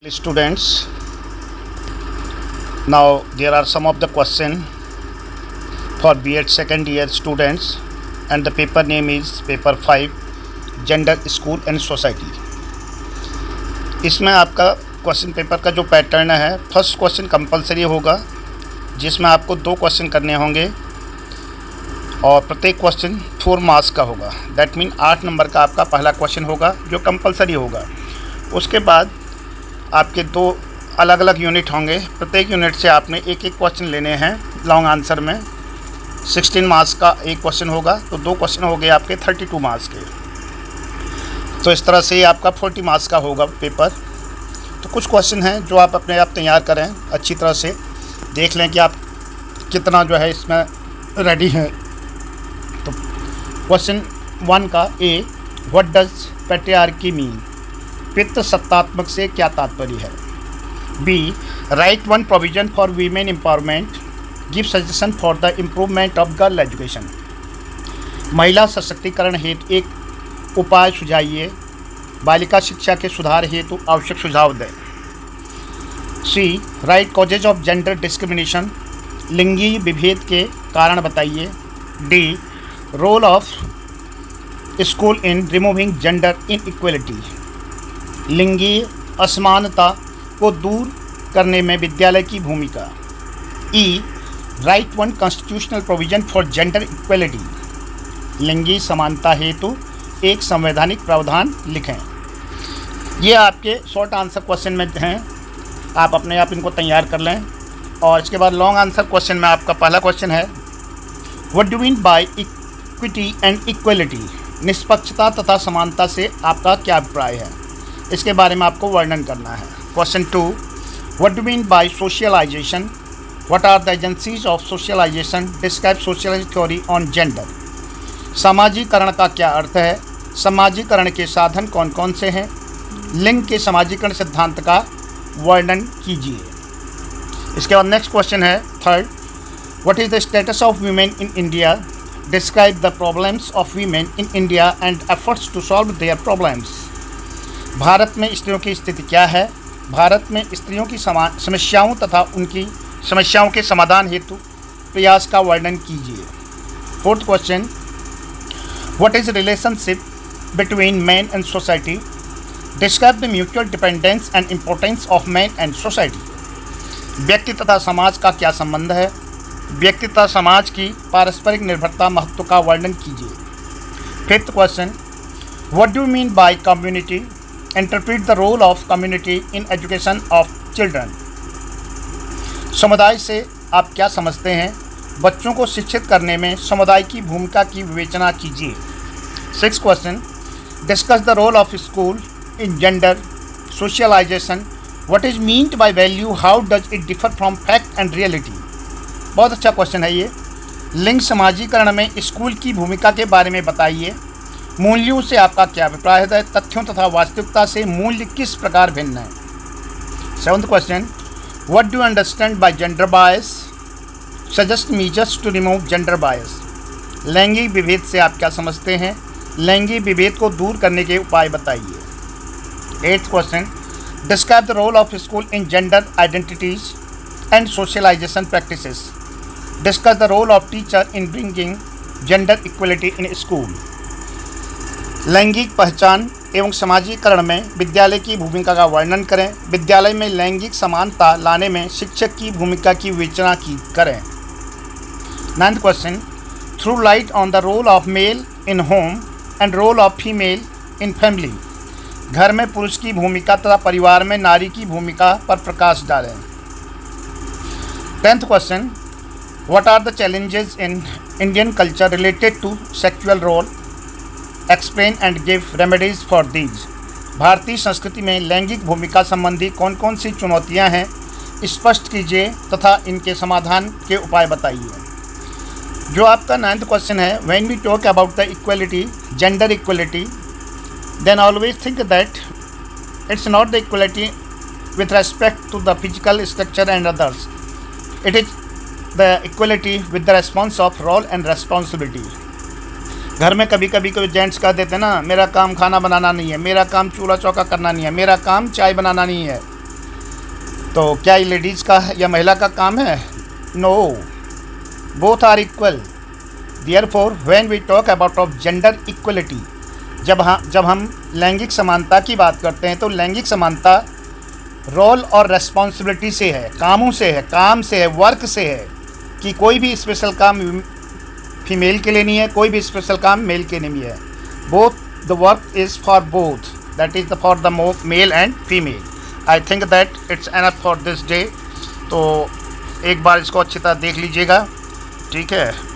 Students, now there are some of the question for B.Ed second year students, and the paper name is paper 5 Gender, School and Society. इसमें आपका question paper का जो pattern है, first question compulsory होगा जिसमें आपको 2 question करने होंगे और प्रत्येक क्वेश्चन 4 मार्क्स का होगा। दैट मीन 8 नंबर का आपका पहला क्वेश्चन होगा जो कंपलसरी होगा। उसके बाद आपके 2 अलग अलग यूनिट होंगे, प्रत्येक यूनिट से आपने एक एक क्वेश्चन लेने हैं। लॉन्ग आंसर में 16 मार्क्स का एक क्वेश्चन होगा, तो 2 क्वेश्चन हो गए आपके 32 मार्क्स के। तो इस तरह से आपका 40 मार्क्स का होगा पेपर। तो कुछ क्वेश्चन हैं जो आप अपने आप तैयार करें, अच्छी तरह से देख लें कि आप कितना जो है इसमें रेडी हैं। तो क्वेश्चन 1 का A, what does patriarchy mean? पितृ सत्तात्मक से क्या तात्पर्य है? B, write one provision for women empowerment, give suggestion for the improvement of girl education. महिला सशक्तिकरण हेतु एक उपाय सुझाइए, बालिका शिक्षा के सुधार हेतु आवश्यक सुझाव दें। C, write causes of gender discrimination, लिंगी विभेद के कारण बताइए। D, role of school in removing gender inequality, लिंगी असमानता को दूर करने में विद्यालय की भूमिका। E, write one constitutional provision for gender equality, लिंगी समानता हेतु एक संवैधानिक प्रावधान लिखें। ये आपके शॉर्ट आंसर क्वेश्चन में हैं, आप अपने आप इनको तैयार कर लें। और इसके बाद लॉन्ग आंसर क्वेश्चन में आपका पहला क्वेश्चन है, what do mean by equity and equality? निष्पक्षता तथा समानता से आपका क्या अभिप्राय है? इसके बारे में आपको वर्णन करना है। Question 2, what do mean by socialization? What are the agencies of socialization? Describe social theory on gender. सामाजिकरण का क्या अर्थ है? सामाजिकरण के साधन कौन कौन से हैं? लिंग के सामाजिकरण सिद्धांत का वर्णन कीजिए। इसके बाद नेक्स्ट क्वेश्चन है third, what is the status of women in India? Describe the problems of women in India and efforts to solve their problems. भारत में स्त्रियों की स्थिति क्या है? भारत में स्त्रियों की समस्याओं तथा उनकी समस्याओं के समाधान हेतु प्रयास का वर्णन कीजिए। Fourth question, what is relationship between man and society? Describe the mutual dependence and importance of man and society. व्यक्ति तथा समाज का क्या संबंध है? व्यक्ति तथा समाज की पारस्परिक निर्भरता महत्व का वर्णन कीजिए। Fifth question, what do you mean by community? Interpret the role of community in education of children. समुदाय से आप क्या समझते हैं? बच्चों को शिक्षित करने में समुदाय की भूमिका की विवेचना कीजिए। Six question, discuss the role of school in gender socialization. What is meant by value? How does it differ from fact and reality? बहुत अच्छा क्वेश्चन है ये। लिंग समाजीकरण में स्कूल की भूमिका के बारे में बताइए। मूल्यों से आपका क्या अभिप्राय है? तथ्यों तथा वास्तविकता से मूल्य किस प्रकार भिन्न है? Seventh question, what do you understand by gender bias? Suggest measures to remove gender bias. लैंगिक विभेद से आप क्या समझते हैं? लैंगिक विभेद को दूर करने के उपाय बताइए। Eighth question, describe the role of school in gender identities and socialization practices. Discuss the role of teacher in bringing gender equality in school. लैंगिक पहचान एवं समाजीकरण में विद्यालय की भूमिका का वर्णन करें। विद्यालय में लैंगिक समानता लाने में शिक्षक की भूमिका की विवेचना करें। Ninth question, through light on the role of male in home and role of female in family. घर में पुरुष की भूमिका तथा परिवार में नारी की भूमिका पर प्रकाश डालें। Tenth question, what are the challenges in Indian culture related to sexual role? Explain and give remedies for these. भारतीय संस्कृति में लैंगिक भूमिका संबंधी कौन कौन सी चुनौतियां हैं, स्पष्ट कीजिए तथा इनके समाधान के उपाय बताइए। जो आपका 9th क्वेश्चन है, when we talk about the equality, gender equality, then always think that it's not the equality with respect to the physical structure and others, it is the equality with the response of role and responsibility. घर में कभी कभी कोई gents कह देते ना, मेरा काम खाना बनाना नहीं है, मेरा काम चूल्हा चौका करना नहीं है, मेरा काम चाय बनाना नहीं है, तो क्या ये लेडीज़ का या महिला का काम है? No, both are equal. Therefore when we talk about of gender equality, जब हम लैंगिक समानता की बात करते हैं तो लैंगिक समानता रोल और रेस्पॉन्सिबिलिटी से है, कामों से है, काम से है, वर्क से है, कि कोई भी स्पेशल काम फीमेल के लिए नहीं है, कोई भी स्पेशल काम मेल के लिए नहीं है। Both the work is for both, that is for the male and female. I think that it's enough for this day. तो एक बार इसको अच्छी तरह देख लीजिएगा, ठीक है।